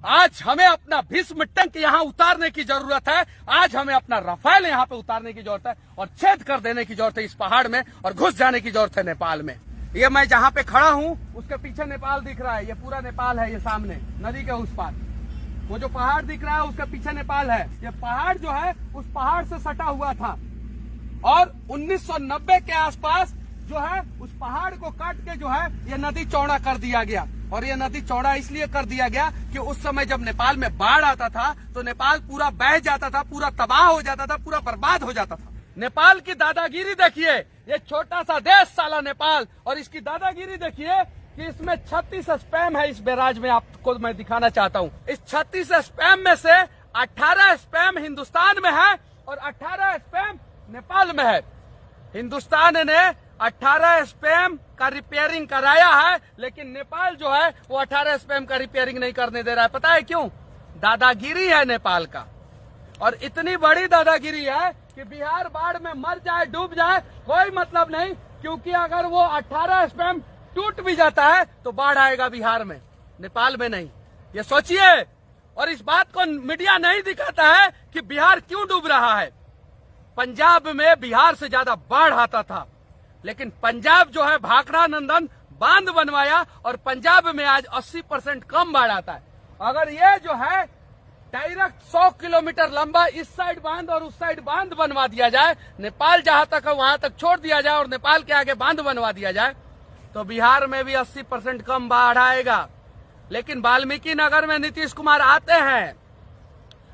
आज हमें अपना भीष्म टैंक यहाँ उतारने की जरूरत है। आज हमें अपना राफेल यहाँ पे उतारने की जरूरत है और छेद कर देने की जरूरत है इस पहाड़ में और घुस जाने की जरूरत है नेपाल में। ये मैं जहाँ पे खड़ा हूँ उसके पीछे नेपाल दिख रहा है, ये पूरा नेपाल है। ये सामने नदी के उस पार वो जो पहाड़ दिख रहा है उसके पीछे नेपाल है। ये पहाड़ जो है उस पहाड़ से सटा हुआ था और 1990 के आसपास जो है उस पहाड़ को काट के जो है ये नदी चौड़ा कर दिया गया। और ये नदी चौड़ा इसलिए कर दिया गया कि उस समय जब नेपाल में बाढ़ आता था तो नेपाल पूरा बह जाता था, पूरा तबाह हो जाता था, पूरा बर्बाद हो जाता था। नेपाल की दादागिरी देखिए, ये छोटा सा देश साला नेपाल, और इसकी दादागिरी देखिए कि इसमें 36 स्पैम है। इस बैराज में आपको मैं दिखाना चाहता हूँ। इस 36 स्पैम में से 18 स्पैम हिंदुस्तान में है और 18 स्पैम नेपाल में है। हिंदुस्तान ने 18 स्पैम का रिपेयरिंग कराया है, लेकिन नेपाल जो है वो 18 स्पैम का रिपेयरिंग नहीं करने दे रहा है। पता है क्यों? दादागिरी है नेपाल का। और इतनी बड़ी दादागिरी है कि बिहार बाढ़ में मर जाए, डूब जाए, कोई मतलब नहीं, क्योंकि अगर वो 18 स्पैम टूट भी जाता है तो बाढ़ आएगा बिहार में, नेपाल में नहीं। ये सोचिए। और इस बात को मीडिया नहीं दिखाता है कि बिहार क्यों डूब रहा है। पंजाब में बिहार से ज्यादा बाढ़ आता था, लेकिन पंजाब जो है भाखड़ा नंदन बांध बनवाया और पंजाब में आज 80% कम बाढ़ आता है। अगर ये जो है डायरेक्ट 100 किलोमीटर लंबा इस साइड बांध और उस साइड बांध बनवा दिया जाए, नेपाल जहां तक है वहां तक छोड़ दिया जाए और नेपाल के आगे बांध बनवा दिया जाए, तो बिहार में भी 80% कम बाढ़ आएगा। लेकिन वाल्मीकि नगर में नीतीश कुमार आते हैं,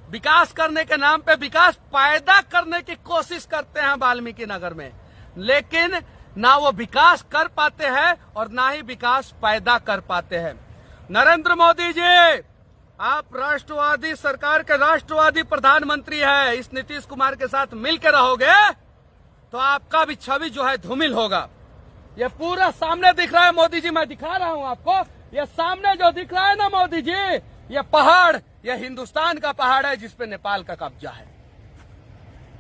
विकास करने के नाम पे विकास पैदा करने की कोशिश करते हैं वाल्मीकि नगर में, लेकिन ना वो विकास कर पाते हैं और ना ही विकास पैदा कर पाते हैं। नरेंद्र मोदी जी, आप राष्ट्रवादी सरकार के राष्ट्रवादी प्रधानमंत्री है। इस नीतीश कुमार के साथ मिलकर रहोगे तो आपका भी छवि जो है धूमिल होगा। ये पूरा सामने दिख रहा है मोदी जी, मैं दिखा रहा हूं आपको। ये सामने जो दिख रहा है ना मोदी जी, ये पहाड़, ये हिंदुस्तान का पहाड़ है जिसपे नेपाल का कब्जा है।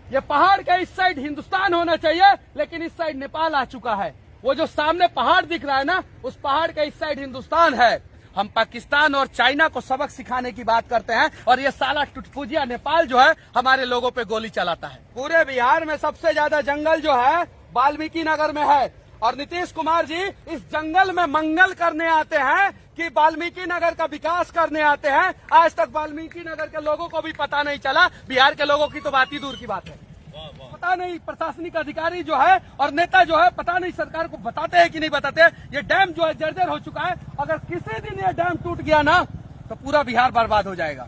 ये पहाड़ के इस साइड हिंदुस्तान होना चाहिए, लेकिन इस साइड नेपाल आ चुका है। वो जो सामने पहाड़ दिख रहा है ना, उस पहाड़ के इस साइड हिंदुस्तान है। हम पाकिस्तान और चाइना को सबक सिखाने की बात करते हैं और ये साला टुटपुजिया नेपाल जो है हमारे लोगों पे गोली चलाता है। पूरे बिहार में सबसे ज्यादा जंगल जो है वाल्मीकि नगर में है और नीतीश कुमार जी इस जंगल में मंगल करने आते हैं कि वाल्मीकि नगर का विकास करने आते हैं। आज तक वाल्मीकि नगर के लोगों को भी पता नहीं चला। बिहार के लोगों की तो बात ही दूर की बात है। पता नहीं प्रशासनिक अधिकारी जो है और नेता जो है, पता नहीं सरकार को बताते हैं कि नहीं बताते। ये डैम जो है जर्जर हो चुका है। अगर किसी दिन ये डैम टूट गया ना तो पूरा बिहार बर्बाद हो जाएगा।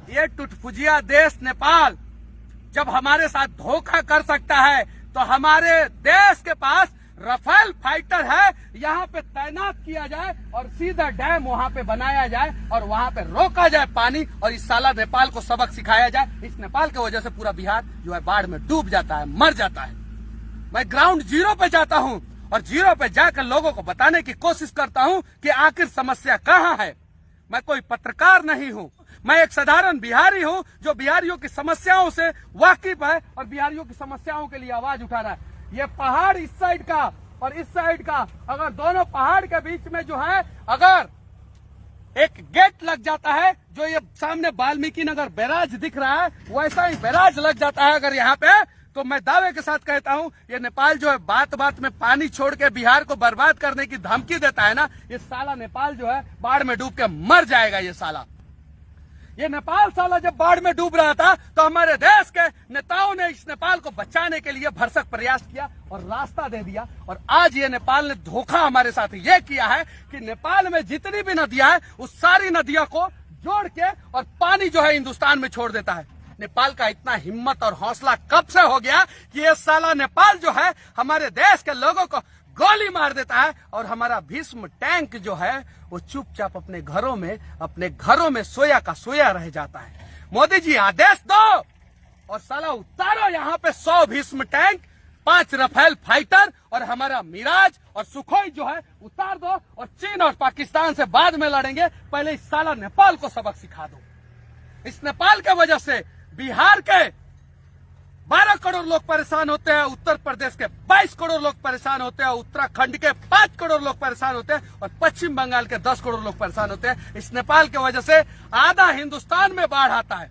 ये टुटपुजिया देश नेपाल जब हमारे साथ धोखा कर सकता है तो हमारे देश के पास राफेल फाइटर है, यहाँ पे तैनात किया जाए और सीधा डैम वहाँ पे बनाया जाए और वहाँ पे रोका जाए पानी और इस साला नेपाल को सबक सिखाया जाए। इस नेपाल की वजह से पूरा बिहार जो है बाढ़ में डूब जाता है, मर जाता है। मैं ग्राउंड जीरो पे जाता हूँ और जीरो पे जाकर लोगों को बताने की कोशिश करता हूँ कि आखिर समस्या कहाँ है। मैं कोई पत्रकार नहीं हूँ, मैं एक साधारण बिहारी हूँ जो बिहारियों की समस्याओं से वाकिफ है और बिहारियों की समस्याओं के लिए आवाज उठा रहा है। ये पहाड़ इस साइड का और इस साइड का, अगर दोनों पहाड़ के बीच में जो है अगर एक गेट लग जाता है, जो ये सामने वाल्मीकि नगर बैराज दिख रहा है वैसा ही बैराज लग जाता है अगर यहाँ पे, तो मैं दावे के साथ कहता हूँ ये नेपाल जो है बात बात में पानी छोड़ के बिहार को बर्बाद करने की धमकी देता है ना, ये साला नेपाल जो है बाढ़ में डूब के मर जाएगा। ये साला, ये नेपाल साला जब बाढ़ में डूब रहा था तो हमारे देश के नेताओं ने इस नेपाल को बचाने के लिए भरसक प्रयास किया और रास्ता दे दिया। और आज ये नेपाल ने धोखा हमारे साथ ये किया है कि नेपाल में जितनी भी नदियां हैं उस सारी नदियों को जोड़ के और पानी जो है हिंदुस्तान में छोड़ देता है। नेपाल का इतना हिम्मत और हौसला कब से हो गया कि ये साला नेपाल जो है हमारे देश के लोगों को गोली मार देता है और हमारा भीष्म टैंक जो है वो चुपचाप अपने घरों में सोया का सोया रह जाता है। मोदी जी आदेश दो और साला उतारो यहाँ पे 100 भीष्म टैंक, 5 राफेल फाइटर और हमारा मिराज और सुखोई जो है उतार दो और चीन और पाकिस्तान से बाद में लड़ेंगे। पहले इस साला नेपाल को सबक सिखा दो। इस नेपाल के वजह से बिहार के 12 करोड़ लोग परेशान होते हैं, उत्तर प्रदेश के 22 करोड़ लोग परेशान होते हैं, उत्तराखंड के 5 करोड़ लोग परेशान होते हैं और पश्चिम बंगाल के 10 करोड़ लोग परेशान होते हैं। इस नेपाल की वजह से आधा हिंदुस्तान में बाढ़ आता है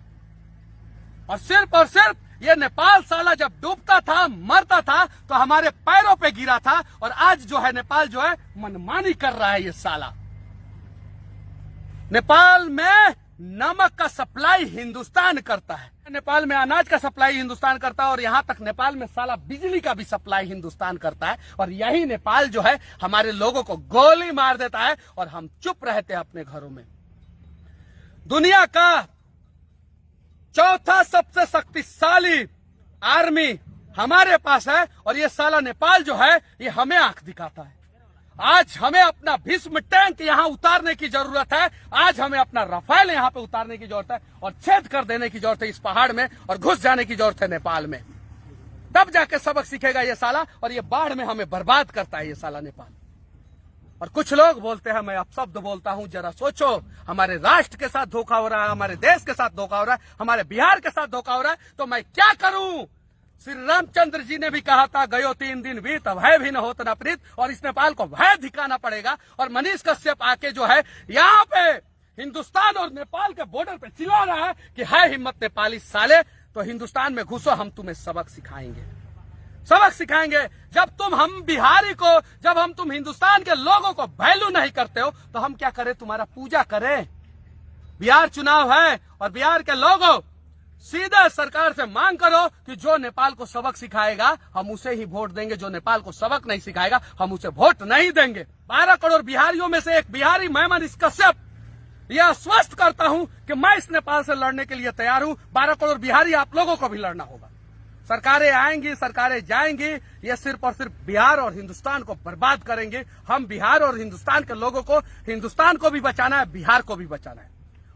और सिर्फ ये नेपाल साला जब डूबता था, मरता था, तो हमारे पैरों पे गिरा था और आज जो है नेपाल जो है मनमानी कर रहा है। ये साला नेपाल में नमक का सप्लाई हिंदुस्तान करता है, नेपाल में अनाज का सप्लाई हिंदुस्तान करता है और यहां तक नेपाल में साला बिजली का भी सप्लाई हिंदुस्तान करता है। और यही नेपाल जो है हमारे लोगों को गोली मार देता है और हम चुप रहते हैं अपने घरों में। दुनिया का चौथा सबसे शक्तिशाली आर्मी हमारे पास है और ये साला नेपाल जो है ये हमें आंख दिखाता है। आज हमें अपना भीष्म टैंक यहां उतारने की जरूरत है, आज हमें अपना रफाल यहां पे उतारने की जरूरत है और छेद कर देने की जरूरत है इस पहाड़ में और घुस जाने की जरूरत है नेपाल में। तब जाके सबक सीखेगा ये साला और ये बाढ़ में हमें बर्बाद करता है ये साला नेपाल। और कुछ लोग बोलते हैं, मैं अपशब्द बोलता हूं, जरा सोचो, हमारे राष्ट्र के साथ धोखा हो रहा है, हमारे देश के साथ धोखा हो रहा है, हमारे बिहार के साथ धोखा हो रहा है, तो मैं क्या करूं? श्री रामचंद्र जी ने भी कहा था, गयो 3 दिन बीत भय भी न होत न प्रीत, और इस नेपाल को भय दिखाना पड़ेगा। और मनीष कश्यप आके जो है यहाँ पे हिंदुस्तान और नेपाल के बॉर्डर पे चिल्ला रहा है कि है हिम्मत नेपाली साले, तो हिंदुस्तान में घुसो, हम तुम्हें सबक सिखाएंगे, सबक सिखाएंगे। जब तुम हिंदुस्तान के लोगों को वैल्यू नहीं करते हो तो हम क्या करें? तुम्हारा पूजा करें? बिहार चुनाव है और बिहार के लोगों सीधे सरकार से मांग करो कि जो नेपाल को सबक सिखाएगा हम उसे ही वोट देंगे, जो नेपाल को सबक नहीं सिखाएगा हम उसे वोट नहीं देंगे। 12 करोड़ बिहारियों में से एक बिहारी मैं मनीष कश्यप यह आश्वस्त करता हूं कि मैं इस नेपाल से लड़ने के लिए तैयार हूं। 12 करोड़ बिहारी आप लोगों को भी लड़ना होगा। सरकारें आएंगी, सरकारें जाएंगी, ये सिर्फ और सिर्फ बिहार और हिंदुस्तान को बर्बाद करेंगे। हम बिहार और हिंदुस्तान के लोगों को, हिंदुस्तान को भी बचाना है, बिहार को भी बचाना है।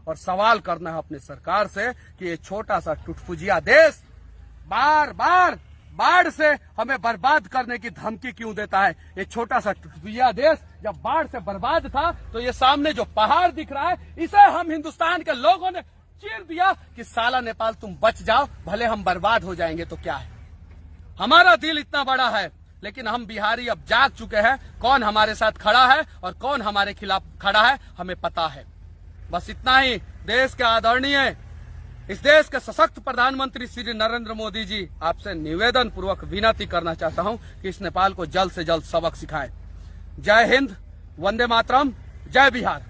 और सवाल करना है अपने सरकार से कि ये छोटा सा टुटफुजिया देश बार बार बाढ़ से हमें बर्बाद करने की धमकी क्यों देता है? ये छोटा सा टुटफुजिया देश जब बाढ़ से बर्बाद था तो ये सामने जो पहाड़ दिख रहा है, इसे हम हिंदुस्तान के लोगों ने चीर दिया कि साला नेपाल तुम बच जाओ, भले हम बर्बाद हो जाएंगे तो क्या है। हमारा दिल इतना बड़ा है, लेकिन हम बिहारी अब जाग चुके हैं कौन हमारे साथ खड़ा है और कौन हमारे खिलाफ खड़ा है, हमें पता है। बस इतना ही। देश के आदरणीय, इस देश के सशक्त प्रधानमंत्री श्री नरेंद्र मोदी जी, आपसे निवेदन पूर्वक विनती करना चाहता हूं कि इस नेपाल को जल्द से जल्द सबक सिखाएं। जय हिंद, वंदे मातरम, जय बिहार।